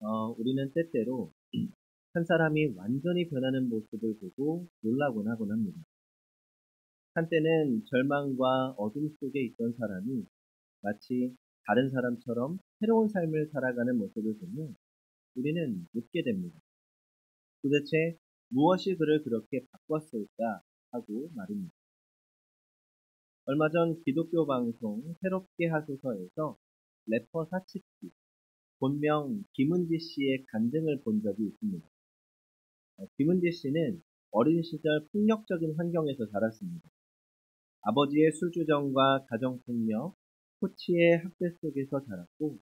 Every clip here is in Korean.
우리는 때때로 한 사람이 완전히 변하는 모습을 보고 놀라곤 하곤 합니다. 한때는 절망과 어둠 속에 있던 사람이 마치 다른 사람처럼 새로운 삶을 살아가는 모습을 보면 우리는 묻게 됩니다. 도대체 무엇이 그를 그렇게 바꿨을까 하고 말입니다. 얼마 전 기독교 방송 새롭게 하소서에서 래퍼 사치키, 본명 김은지 씨의 간증을 본 적이 있습니다. 김은지 씨는 어린 시절 폭력적인 환경에서 자랐습니다. 아버지의 술주정과 가정폭력, 코치의 학대 속에서 자랐고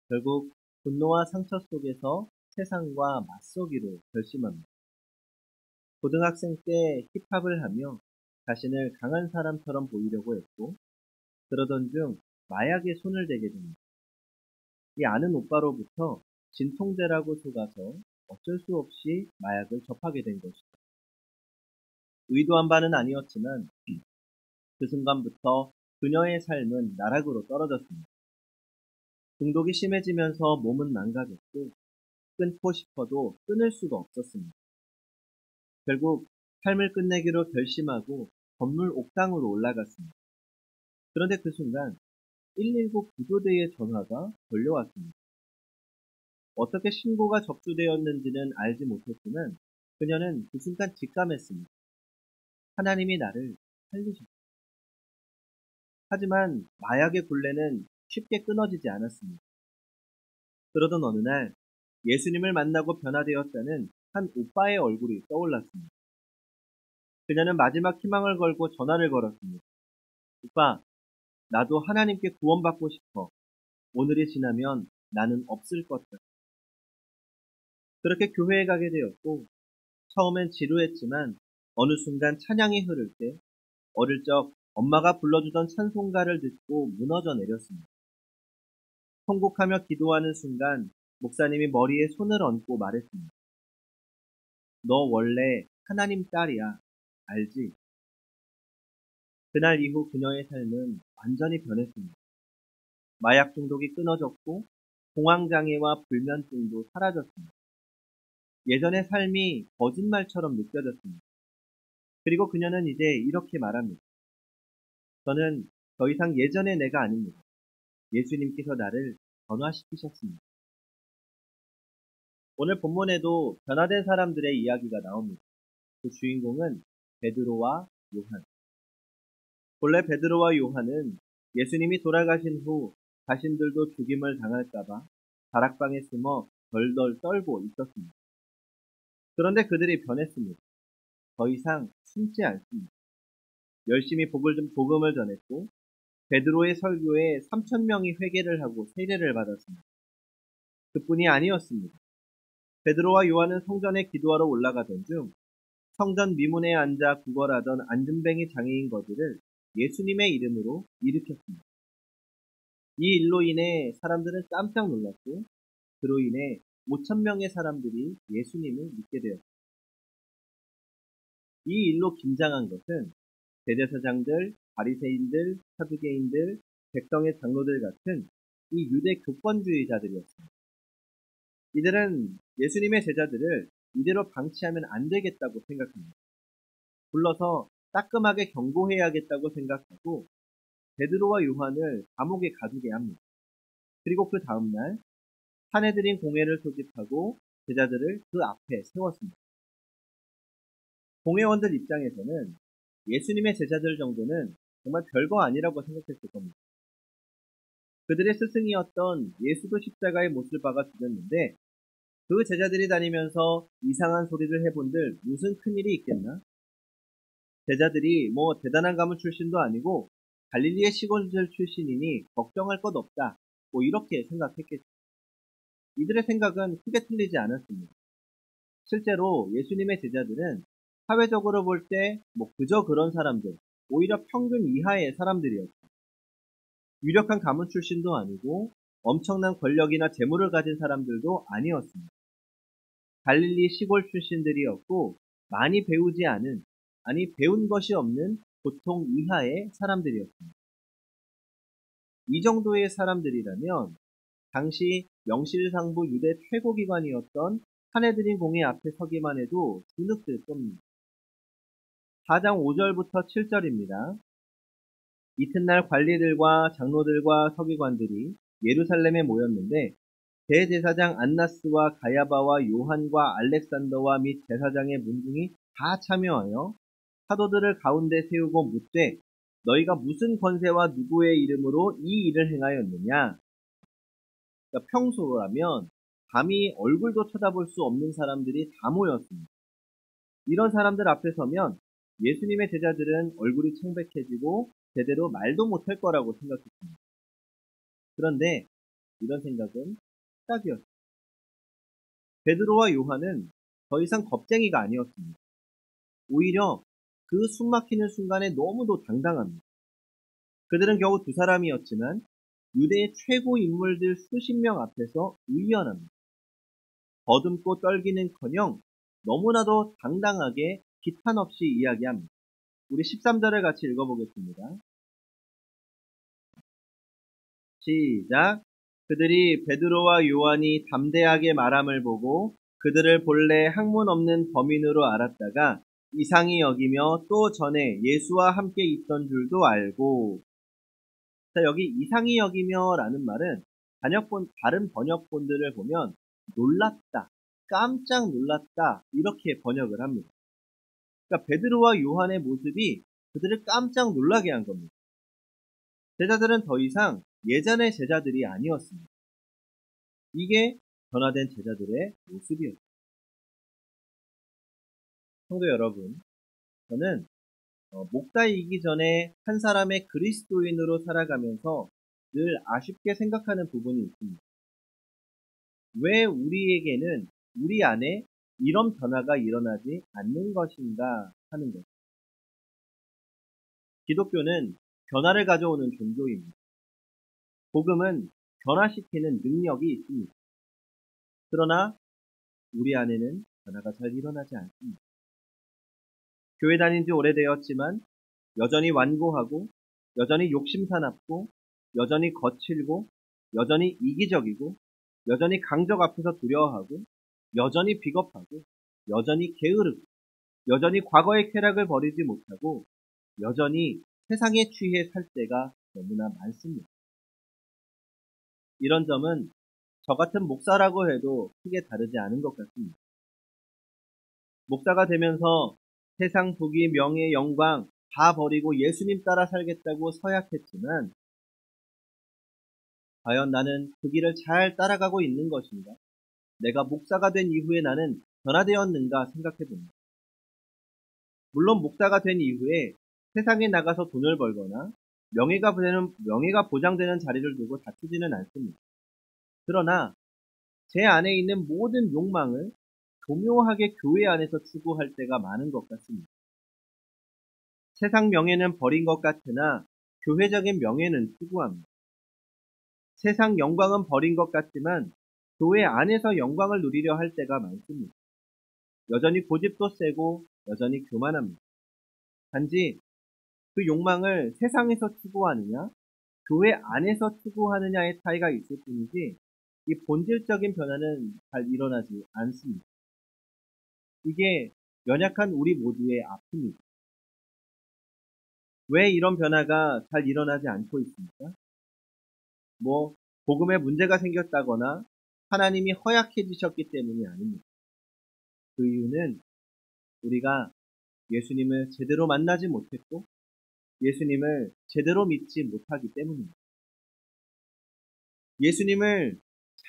결국 분노와 상처 속에서 세상과 맞서기로 결심합니다. 고등학생 때 힙합을 하며 자신을 강한 사람처럼 보이려고 했고 그러던 중 마약에 손을 대게 됩니다. 이 아는 오빠로부터 진통제라고 속아서 어쩔 수 없이 마약을 접하게 된 것이죠. 의도한 바는 아니었지만 그 순간부터 그녀의 삶은 나락으로 떨어졌습니다. 중독이 심해지면서 몸은 망가졌고 끊고 싶어도 끊을 수가 없었습니다. 결국 삶을 끝내기로 결심하고 건물 옥상으로 올라갔습니다. 그런데 그 순간 119 구조대의 전화가 걸려왔습니다. 어떻게 신고가 접수되었는지는 알지 못했지만 그녀는 그 순간 직감했습니다. 하나님이 나를 살리셨다. 하지만 마약의 굴레는 쉽게 끊어지지 않았습니다. 그러던 어느 날 예수님을 만나고 변화되었다는 한 오빠의 얼굴이 떠올랐습니다. 그녀는 마지막 희망을 걸고 전화를 걸었습니다. 오빠, 나도 하나님께 구원받고 싶어. 오늘이 지나면 나는 없을 것 같아. 그렇게 교회에 가게 되었고 처음엔 지루했지만 어느 순간 찬양이 흐를 때 어릴 적 엄마가 불러주던 찬송가를 듣고 무너져 내렸습니다. 통곡하며 기도하는 순간 목사님이 머리에 손을 얹고 말했습니다. 너 원래 하나님 딸이야. 알지? 그날 이후 그녀의 삶은 완전히 변했습니다. 마약 중독이 끊어졌고 공황장애와 불면증도 사라졌습니다. 예전의 삶이 거짓말처럼 느껴졌습니다. 그리고 그녀는 이제 이렇게 말합니다. 저는 더 이상 예전의 내가 아닙니다. 예수님께서 나를 변화시키셨습니다. 오늘 본문에도 변화된 사람들의 이야기가 나옵니다. 그 주인공은 베드로와 요한. 본래 베드로와 요한은 예수님이 돌아가신 후 자신들도 죽임을 당할까봐 다락방에 숨어 덜덜 떨고 있었습니다. 그런데 그들이 변했습니다. 더 이상 숨지 않습니다. 열심히 복음을 전했고 베드로의 설교에 3,000명이 회개를 하고 세례를 받았습니다. 그뿐이 아니었습니다. 베드로와 요한은 성전에 기도하러 올라가던 중 성전 미문에 앉아 구걸하던 안진뱅이 장애인 거지를 예수님의 이름으로 일으켰습니다. 이 일로 인해 사람들은 깜짝 놀랐고 그로 인해 5,000명의 사람들이 예수님을 믿게 되었습니다. 이 일로 긴장한 것은 대제사장들, 바리새인들, 사두개인들, 백성의 장로들 같은 이 유대 교권주의자들이었습니다. 이들은 예수님의 제자들을 이대로 방치하면 안 되겠다고 생각합니다. 불러서 따끔하게 경고해야겠다고 생각하고 베드로와 요한을 감옥에 가두게 합니다. 그리고 그 다음날 사내들인 공회를 소집하고 제자들을 그 앞에 세웠습니다. 공회원들 입장에서는 예수님의 제자들 정도는 정말 별거 아니라고 생각했을 겁니다. 그들의 스승이었던 예수도 십자가에 못을 박아 죽였는데 그 제자들이 다니면서 이상한 소리를 해본들 무슨 큰일이 있겠나? 제자들이 뭐 대단한 가문 출신도 아니고 갈릴리의 시골들 출신이니 걱정할 것 없다. 뭐 이렇게 생각했겠죠. 이들의 생각은 크게 틀리지 않았습니다. 실제로 예수님의 제자들은 사회적으로 볼 때 뭐 그저 그런 사람들, 오히려 평균 이하의 사람들이었죠. 유력한 가문 출신도 아니고 엄청난 권력이나 재물을 가진 사람들도 아니었습니다. 갈릴리 시골 출신들이었고 많이 배우지 않은, 아니 배운 것이 없는 보통 이하의 사람들이었습니다. 이 정도의 사람들이라면 당시 명실상부 유대 최고기관이었던 산헤드린 공회 앞에 서기만 해도 주눅들 겁니다. 4장 5절부터 7절입니다. 이튿날 관리들과 장로들과 서기관들이 예루살렘에 모였는데 대제사장 안나스와 가야바와 요한과 알렉산더와 및 제사장의 문중이 다 참여하여 사도들을 가운데 세우고 묻되 너희가 무슨 권세와 누구의 이름으로 이 일을 행하였느냐? 그러니까 평소라면 감히 얼굴도 쳐다볼 수 없는 사람들이 다 모였습니다. 이런 사람들 앞에 서면 예수님의 제자들은 얼굴이 창백해지고 제대로 말도 못할 거라고 생각했습니다. 그런데 이런 생각은 착각이었습니다. 베드로와 요한은 더 이상 겁쟁이가 아니었습니다. 오히려 그 숨막히는 순간에 너무도 당당합니다. 그들은 겨우 두 사람이었지만 유대의 최고 인물들 수십 명 앞에서 의연합니다. 더듬고 떨기는커녕 너무나도 당당하게 기탄 없이 이야기합니다. 우리 13절을 같이 읽어보겠습니다. 시작. 그들이 베드로와 요한이 담대하게 말함을 보고 그들을 본래 학문 없는 범인으로 알았다가 이상히 여기며 또 전에 예수와 함께 있던 줄도 알고. 자, 여기 이상히 여기며 라는 말은 다른 번역본들을 보면 놀랐다, 깜짝 놀랐다 이렇게 번역을 합니다. 그러니까 베드로와 요한의 모습이 그들을 깜짝 놀라게 한 겁니다. 제자들은 더 이상 예전의 제자들이 아니었습니다. 이게 변화된 제자들의 모습이었습니다. 성도 여러분, 저는 목사이기 전에 한 사람의 그리스도인으로 살아가면서 늘 아쉽게 생각하는 부분이 있습니다. 왜 우리에게는 우리 안에 이런 변화가 일어나지 않는 것인가 하는 것. 기독교는 변화를 가져오는 종교입니다. 복음은 변화시키는 능력이 있습니다. 그러나 우리 안에는 변화가 잘 일어나지 않습니다. 교회 다닌 지 오래되었지만 여전히 완고하고 여전히 욕심사납고 여전히 거칠고 여전히 이기적이고 여전히 강적 앞에서 두려워하고 여전히 비겁하고 여전히 게으르고 여전히 과거의 쾌락을 버리지 못하고 여전히 세상에 취해 살 때가 너무나 많습니다. 이런 점은 저 같은 목사라고 해도 크게 다르지 않은 것 같습니다. 목사가 되면서 세상 부귀, 명예, 영광 다 버리고 예수님 따라 살겠다고 서약했지만 과연 나는 그 길을 잘 따라가고 있는 것인가? 내가 목사가 된 이후에 나는 변화되었는가 생각해 봅니다. 물론 목사가 된 이후에 세상에 나가서 돈을 벌거나 명예가 보장되는 자리를 두고 다투지는 않습니다. 그러나 제 안에 있는 모든 욕망을 교묘하게 교회 안에서 추구할 때가 많은 것 같습니다. 세상 명예는 버린 것 같으나 교회적인 명예는 추구합니다. 세상 영광은 버린 것 같지만 교회 안에서 영광을 누리려 할 때가 많습니다. 여전히 고집도 세고 여전히 교만합니다. 단지 그 욕망을 세상에서 추구하느냐, 교회 안에서 추구하느냐의 차이가 있을 뿐이지 이 본질적인 변화는 잘 일어나지 않습니다. 이게 연약한 우리 모두의 아픔입니다. 왜 이런 변화가 잘 일어나지 않고 있습니까? 복음에 문제가 생겼다거나 하나님이 허약해지셨기 때문이 아닙니다. 그 이유는 우리가 예수님을 제대로 만나지 못했고 예수님을 제대로 믿지 못하기 때문입니다. 예수님을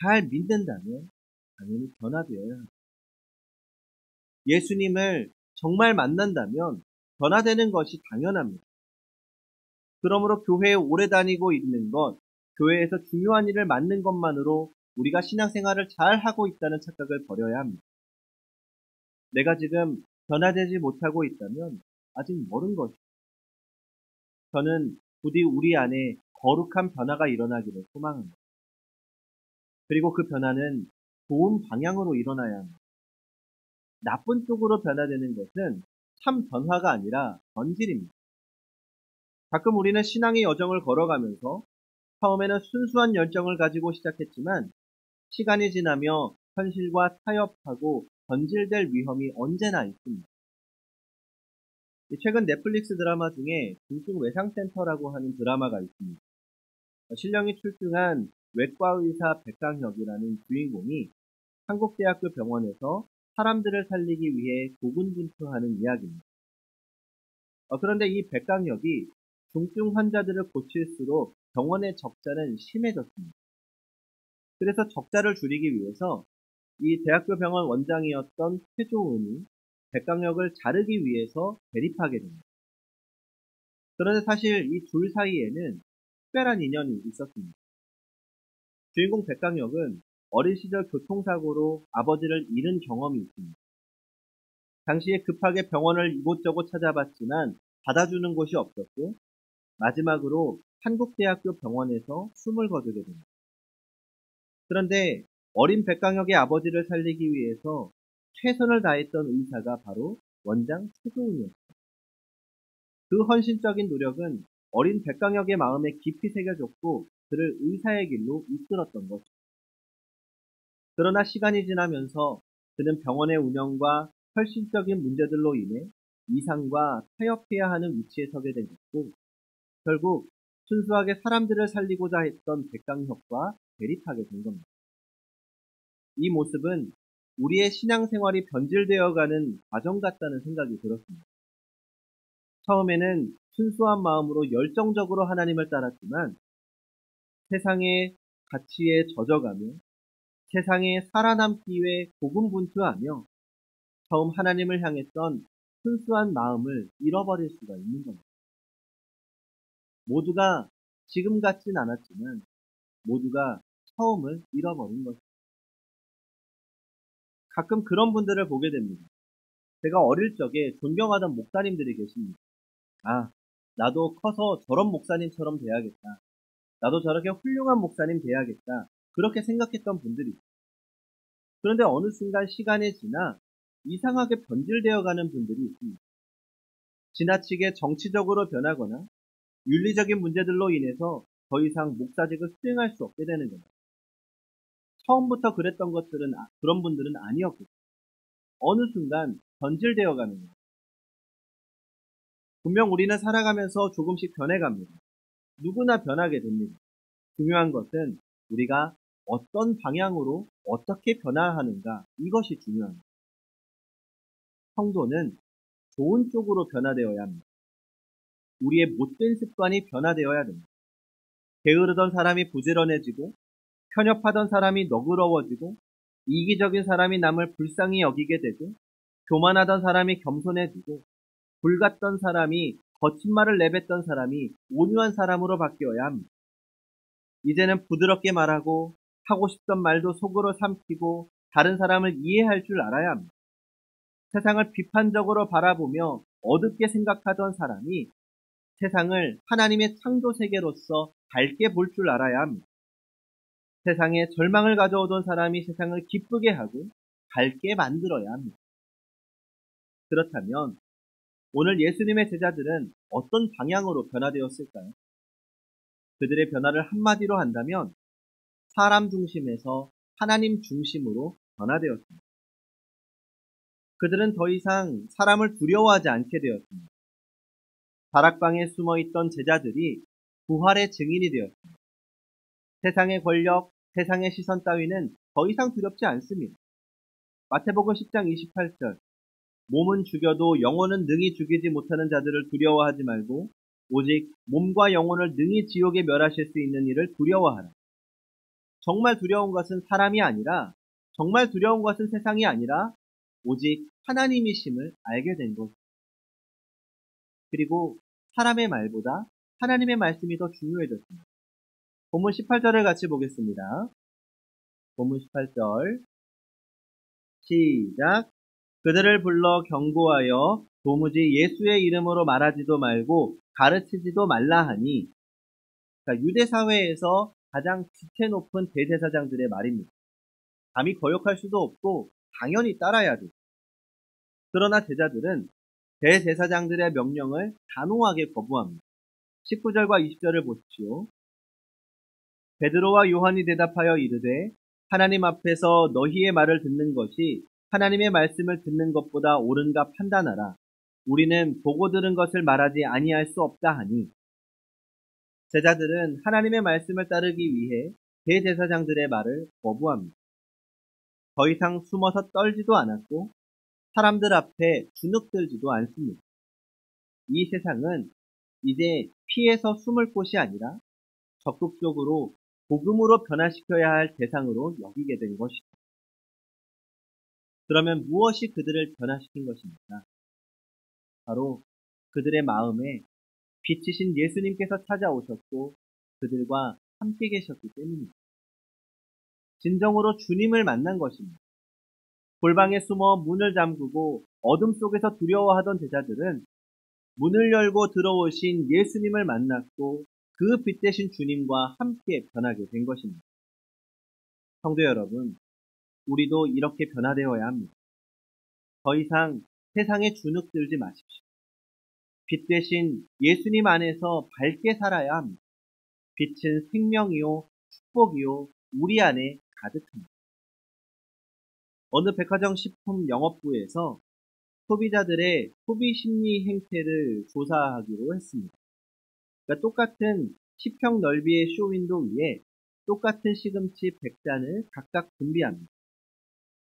잘 믿는다면 당연히 변화되어야 합니다. 예수님을 정말 만난다면 변화되는 것이 당연합니다. 그러므로 교회에 오래 다니고 있는 것, 교회에서 중요한 일을 맡는 것만으로 우리가 신앙생활을 잘 하고 있다는 착각을 버려야 합니다. 내가 지금 변화되지 못하고 있다면 아직 모른 것입니다. 저는 부디 우리 안에 거룩한 변화가 일어나기를 소망합니다. 그리고 그 변화는 좋은 방향으로 일어나야 합니다. 나쁜 쪽으로 변화되는 것은 참 변화가 아니라 변질입니다. 가끔 우리는 신앙의 여정을 걸어가면서 처음에는 순수한 열정을 가지고 시작했지만 시간이 지나며 현실과 타협하고 변질될 위험이 언제나 있습니다. 최근 넷플릭스 드라마 중에 중증 외상센터라고 하는 드라마가 있습니다. 신령이 출중한 외과의사 백강혁이라는 주인공이 한국대학교 병원에서 사람들을 살리기 위해 고군분투하는 이야기입니다. 그런데 이 백강혁이 중증 환자들을 고칠수록 병원의 적자는 심해졌습니다. 그래서 적자를 줄이기 위해서 이 대학교 병원 원장이었던 최조은이 백강혁을 자르기 위해서 대립하게 됩니다. 그런데 사실 이 둘 사이에는 특별한 인연이 있었습니다. 주인공 백강혁은 어린 시절 교통사고로 아버지를 잃은 경험이 있습니다. 당시에 급하게 병원을 이곳저곳 찾아봤지만 받아주는 곳이 없었고 마지막으로 한국대학교 병원에서 숨을 거두게 됩니다. 그런데 어린 백강혁의 아버지를 살리기 위해서 최선을 다했던 의사가 바로 원장 최조은이었습니다. 그 헌신적인 노력은 어린 백강혁의 마음에 깊이 새겨졌고 그를 의사의 길로 이끌었던 것이죠. 그러나 시간이 지나면서 그는 병원의 운영과 혈신적인 문제들로 인해 이상과 타협해야 하는 위치에 서게 되었고 결국 순수하게 사람들을 살리고자 했던 백강혁과 대립하게 된 겁니다. 이 모습은 우리의 신앙생활이 변질되어가는 과정 같다는 생각이 들었습니다. 처음에는 순수한 마음으로 열정적으로 하나님을 따랐지만 세상의 가치에 젖어가며 세상에 살아남기 위해 고군분투하며 처음 하나님을 향했던 순수한 마음을 잃어버릴 수가 있는 겁니다. 모두가 지금 같진 않았지만 모두가 처음을 잃어버린 것입니다. 가끔 그런 분들을 보게 됩니다. 제가 어릴 적에 존경하던 목사님들이 계십니다. 나도 커서 저런 목사님처럼 돼야겠다. 나도 저렇게 훌륭한 목사님 돼야겠다. 그렇게 생각했던 분들이 있어요. 그런데 어느 순간 시간이 지나 이상하게 변질되어가는 분들이 있습니다. 지나치게 정치적으로 변하거나 윤리적인 문제들로 인해서 더 이상 목사직을 수행할 수 없게 되는 겁니다. 처음부터 그랬던 것들은 그런 분들은 아니었고 어느 순간 변질되어가는 겁니다. 분명 우리는 살아가면서 조금씩 변해갑니다. 누구나 변하게 됩니다. 중요한 것은 우리가 어떤 방향으로 어떻게 변화하는가 이것이 중요합니다. 성도는 좋은 쪽으로 변화되어야 합니다. 우리의 못된 습관이 변화되어야 됩니다. 게으르던 사람이 부지런해지고 편협하던 사람이 너그러워지고 이기적인 사람이 남을 불쌍히 여기게 되고 교만하던 사람이 겸손해지고 불같던 사람이 거친 말을 내뱉던 사람이 온유한 사람으로 바뀌어야 합니다. 이제는 부드럽게 말하고 하고 싶던 말도 속으로 삼키고 다른 사람을 이해할 줄 알아야 합니다. 세상을 비판적으로 바라보며 어둡게 생각하던 사람이 세상을 하나님의 창조 세계로서 밝게 볼 줄 알아야 합니다. 세상에 절망을 가져오던 사람이 세상을 기쁘게 하고 밝게 만들어야 합니다. 그렇다면 오늘 예수님의 제자들은 어떤 방향으로 변화되었을까요? 그들의 변화를 한마디로 한다면 사람 중심에서 하나님 중심으로 변화되었습니다. 그들은 더 이상 사람을 두려워하지 않게 되었습니다. 다락방에 숨어있던 제자들이 부활의 증인이 되었습니다. 세상의 권력, 세상의 시선 따위는 더 이상 두렵지 않습니다. 마태복음 10장 28절 몸은 죽여도 영혼은 능히 죽이지 못하는 자들을 두려워하지 말고 오직 몸과 영혼을 능히 지옥에 멸하실 수 있는 이를 두려워하라. 정말 두려운 것은 사람이 아니라 정말 두려운 것은 세상이 아니라 오직 하나님이심을 알게 된 것. 그리고 사람의 말보다 하나님의 말씀이 더 중요해졌습니다. 본문 18절을 같이 보겠습니다. 본문 18절 시작. 그들을 불러 경고하여 도무지 예수의 이름으로 말하지도 말고 가르치지도 말라 하니 유대 사회에서 가장 지체 높은 대제사장들의 말입니다. 감히 거역할 수도 없고 당연히 따라야 돼. 그러나 제자들은 대제사장들의 명령을 단호하게 거부합니다. 19절과 20절을 보십시오. 베드로와 요한이 대답하여 이르되 하나님 앞에서 너희의 말을 듣는 것이 하나님의 말씀을 듣는 것보다 옳은가 판단하라. 우리는 보고 들은 것을 말하지 아니할 수 없다 하니, 제자들은 하나님의 말씀을 따르기 위해 대제사장들의 말을 거부합니다. 더 이상 숨어서 떨지도 않았고 사람들 앞에 주눅들지도 않습니다. 이 세상은 이제 피해서 숨을 곳이 아니라 적극적으로 복음으로 변화시켜야 할 대상으로 여기게 된 것이죠. 그러면 무엇이 그들을 변화시킨 것입니까? 바로 그들의 마음에 빛이신 예수님께서 찾아오셨고 그들과 함께 계셨기 때문입니다. 진정으로 주님을 만난 것입니다. 골방에 숨어 문을 잠그고 어둠 속에서 두려워하던 제자들은 문을 열고 들어오신 예수님을 만났고 그 빛 대신 주님과 함께 변하게 된 것입니다. 성도 여러분, 우리도 이렇게 변화되어야 합니다. 더 이상 세상에 주눅들지 마십시오. 빛 대신 예수님 안에서 밝게 살아야 합니다. 빛은 생명이요, 축복이요, 우리 안에 가득합니다. 어느 백화점 식품 영업부에서 소비자들의 소비 심리 행태를 조사하기로 했습니다. 그러니까 똑같은 10평 넓이의 쇼윈도 위에 똑같은 시금치 100잔을 각각 준비합니다.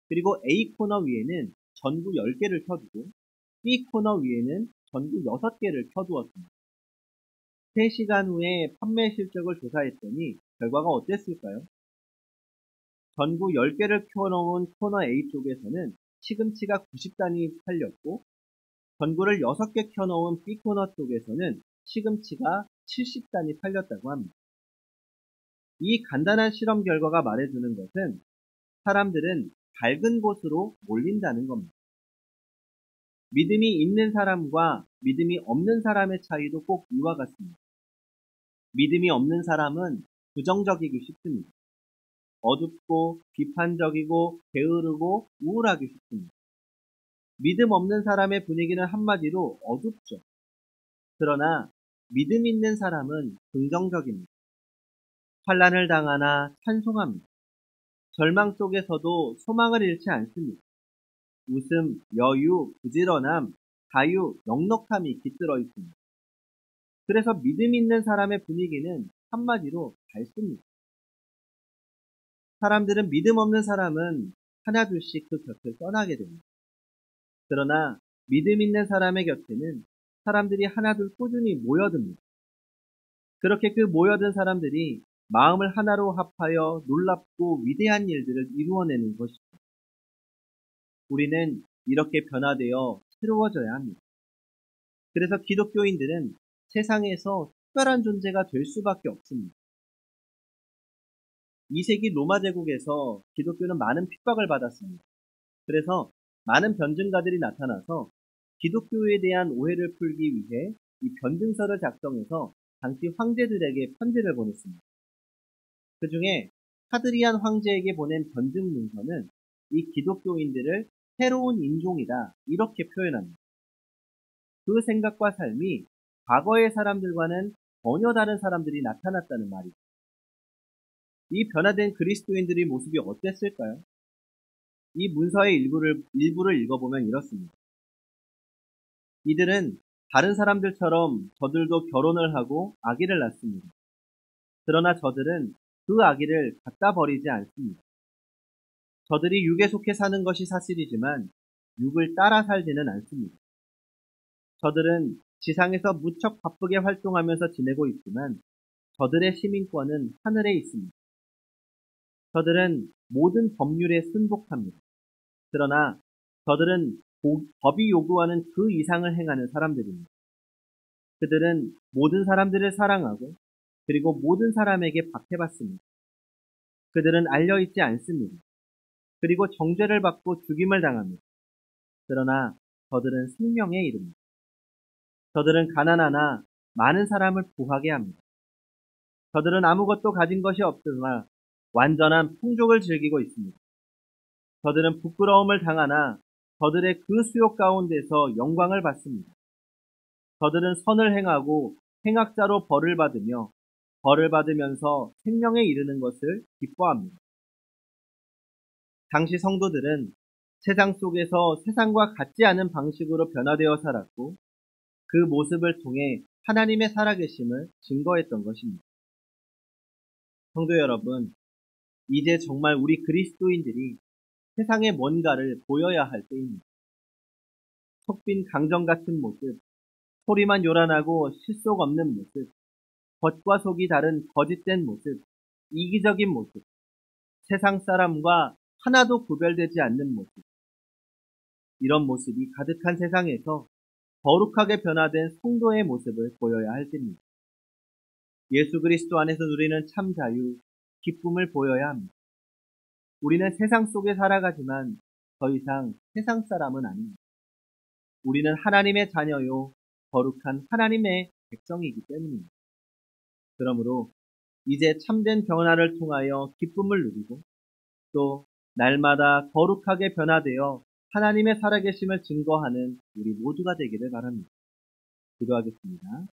그리고 A 코너 위에는 전구 10개를 켜두고 B 코너 위에는 전구 6개를 켜두었습니다. 3시간 후에 판매 실적을 조사했더니 결과가 어땠을까요? 전구 10개를 켜놓은 코너 A 쪽에서는 시금치가 90단이 팔렸고 전구를 6개 켜놓은 B 코너 쪽에서는 시금치가 70단이 팔렸다고 합니다. 이 간단한 실험 결과가 말해주는 것은 사람들은 밝은 곳으로 몰린다는 겁니다. 믿음이 있는 사람과 믿음이 없는 사람의 차이도 꼭 이와 같습니다. 믿음이 없는 사람은 부정적이기 쉽습니다. 어둡고 비판적이고 게으르고 우울하기 쉽습니다. 믿음 없는 사람의 분위기는 한마디로 어둡죠. 그러나 믿음 있는 사람은 긍정적입니다. 환난을 당하나 찬송합니다. 절망 속에서도 소망을 잃지 않습니다. 웃음, 여유, 부지런함, 자유, 넉넉함이 깃들어 있습니다. 그래서 믿음 있는 사람의 분위기는 한마디로 밝습니다. 사람들은 믿음 없는 사람은 하나둘씩 그 곁을 떠나게 됩니다. 그러나 믿음 있는 사람의 곁에는 사람들이 하나둘 꾸준히 모여듭니다. 그렇게 그 모여든 사람들이 마음을 하나로 합하여 놀랍고 위대한 일들을 이루어내는 것이죠. 우리는 이렇게 변화되어 새로워져야 합니다. 그래서 기독교인들은 세상에서 특별한 존재가 될 수밖에 없습니다. 2세기 로마 제국에서 기독교는 많은 핍박을 받았습니다. 그래서 많은 변증가들이 나타나서 기독교에 대한 오해를 풀기 위해 이 변증서를 작성해서 당시 황제들에게 편지를 보냈습니다. 그 중에 하드리안 황제에게 보낸 변증 문서는 이 기독교인들을 새로운 인종이다 이렇게 표현합니다. 그 생각과 삶이 과거의 사람들과는 전혀 다른 사람들이 나타났다는 말이죠. 이 변화된 그리스도인들의 모습이 어땠을까요? 이 문서의 일부를 읽어보면 이렇습니다. 이들은 다른 사람들처럼 저들도 결혼을 하고 아기를 낳습니다. 그러나 저들은 그 아기를 갖다 버리지 않습니다. 저들이 육에 속해 사는 것이 사실이지만 육을 따라 살지는 않습니다. 저들은 지상에서 무척 바쁘게 활동하면서 지내고 있지만 저들의 시민권은 하늘에 있습니다. 저들은 모든 법률에 순복합니다. 그러나 저들은 법이 요구하는 그 이상을 행하는 사람들입니다. 그들은 모든 사람들을 사랑하고 그리고 모든 사람에게 박해받습니다. 그들은 알려있지 않습니다. 그리고 정죄를 받고 죽임을 당합니다. 그러나 저들은 생명에 이릅니다. 저들은 가난하나 많은 사람을 부하게 합니다. 저들은 아무것도 가진 것이 없으나 완전한 풍족을 즐기고 있습니다. 저들은 부끄러움을 당하나 저들의 그 수욕 가운데서 영광을 받습니다. 저들은 선을 행하고 행악자로 벌을 받으며 벌을 받으면서 생명에 이르는 것을 기뻐합니다. 당시 성도들은 세상 속에서 세상과 같지 않은 방식으로 변화되어 살았고 그 모습을 통해 하나님의 살아계심을 증거했던 것입니다. 성도 여러분, 이제 정말 우리 그리스도인들이 세상에 뭔가를 보여야 할 때입니다. 속빈 강정 같은 모습, 소리만 요란하고 실속 없는 모습, 겉과 속이 다른 거짓된 모습, 이기적인 모습, 세상 사람과 하나도 구별되지 않는 모습, 이런 모습이 가득한 세상에서 거룩하게 변화된 성도의 모습을 보여야 할 때입니다. 예수 그리스도 안에서 누리는 참 자유, 기쁨을 보여야 합니다. 우리는 세상 속에 살아가지만 더 이상 세상 사람은 아닙니다. 우리는 하나님의 자녀요, 거룩한 하나님의 백성이기 때문입니다. 그러므로 이제 참된 변화를 통하여 기쁨을 누리고 또 날마다 거룩하게 변화되어 하나님의 살아계심을 증거하는 우리 모두가 되기를 바랍니다. 기도하겠습니다.